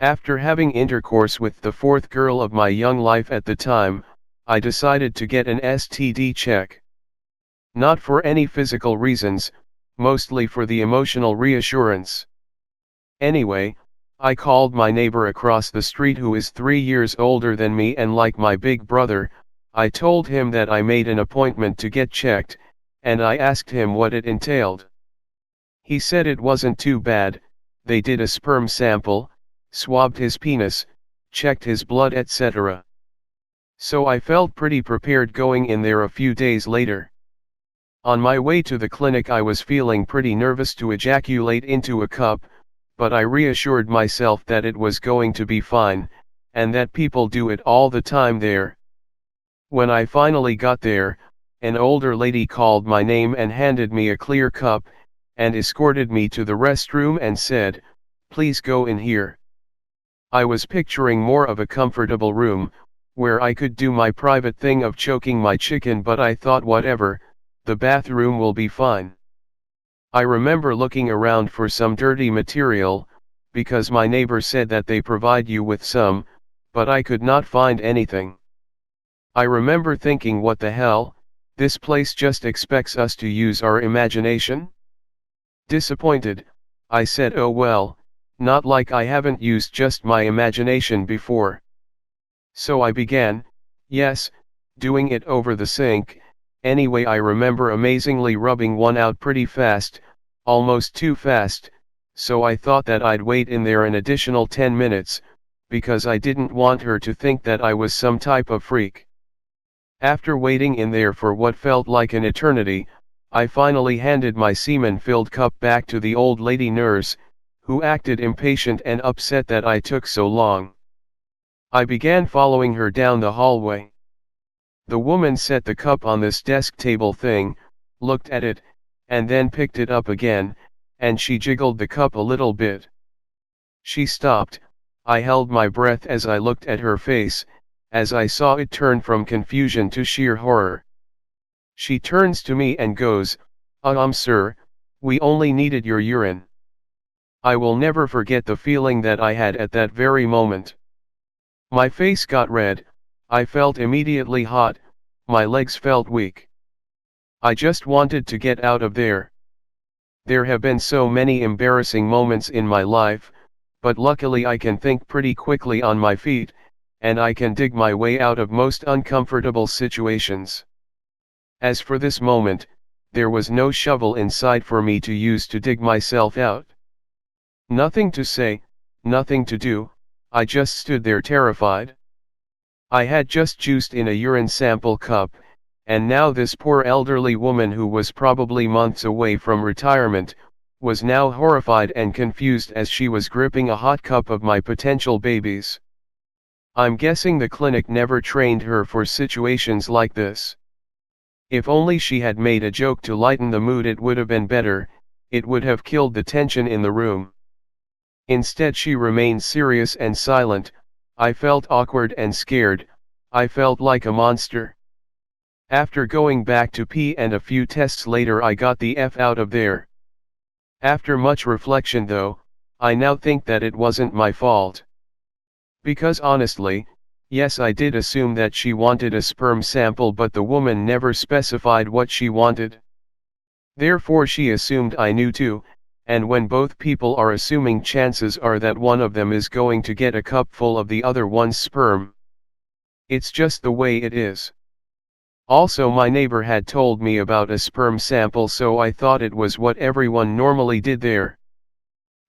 After having intercourse with the fourth girl of my young life at the time, I decided to get an STD check. Not for any physical reasons, mostly for the emotional reassurance. Anyway, I called my neighbor across the street who is 3 years older than me, and like my big brother, I told him that I made an appointment to get checked, and I asked him what it entailed. He said it wasn't too bad. They did a sperm sample, swabbed his penis, checked his blood, etc. So I felt pretty prepared going in there a few days later. On my way to the clinic I was feeling pretty nervous to ejaculate into a cup, but I reassured myself that it was going to be fine, and that people do it all the time there. When I finally got there, an older lady called my name and handed me a clear cup, and escorted me to the restroom and said, "Please go in here." I was picturing more of a comfortable room, where I could do my private thing of choking my chicken, but I thought whatever, the bathroom will be fine. I remember looking around for some dirty material, because my neighbor said that they provide you with some, but I could not find anything. I remember thinking, what the hell, this place just expects us to use our imagination? Disappointed, I said, oh well, not like I haven't used just my imagination before. So I began, yes, doing it over the sink. Anyway, I remember amazingly rubbing one out pretty fast, almost too fast, so I thought that I'd wait in there an additional 10 minutes, because I didn't want her to think that I was some type of freak. After waiting in there for what felt like an eternity, I finally handed my semen-filled cup back to the old lady nurse, who acted impatient and upset that I took so long. I began following her down the hallway. The woman set the cup on this desk table thing, looked at it, and then picked it up again, and she jiggled the cup a little bit. She stopped. I held my breath as I looked at her face, as I saw it turn from confusion to sheer horror. She turns to me and goes, Sir, we only needed your urine." I will never forget the feeling that I had at that very moment. My face got red, I felt immediately hot, my legs felt weak. I just wanted to get out of there. There have been so many embarrassing moments in my life, but luckily I can think pretty quickly on my feet, and I can dig my way out of most uncomfortable situations. As for this moment, there was no shovel in sight for me to use to dig myself out. Nothing to say, nothing to do, I just stood there terrified. I had just juiced in a urine sample cup, and now this poor elderly woman, who was probably months away from retirement, was now horrified and confused as she was gripping a hot cup of my potential babies. I'm guessing the clinic never trained her for situations like this. If only she had made a joke to lighten the mood, it would have been better, it would have killed the tension in the room. Instead she remained serious and silent. I felt awkward and scared, I felt like a monster. After going back to pee and a few tests later, I got the F out of there. After much reflection though, I now think that it wasn't my fault. Because honestly, yes, I did assume that she wanted a sperm sample, but the woman never specified what she wanted. Therefore she assumed I knew too, and when both people are assuming, chances are that one of them is going to get a cup full of the other one's sperm. It's just the way it is. Also, my neighbor had told me about a sperm sample, so I thought it was what everyone normally did there.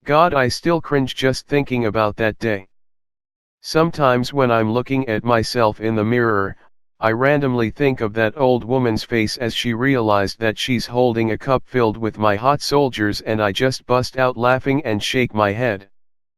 God, I still cringe just thinking about that day. Sometimes when I'm looking at myself in the mirror, I randomly think of that old woman's face as she realized that she's holding a cup filled with my hot soldiers, and I just bust out laughing and shake my head.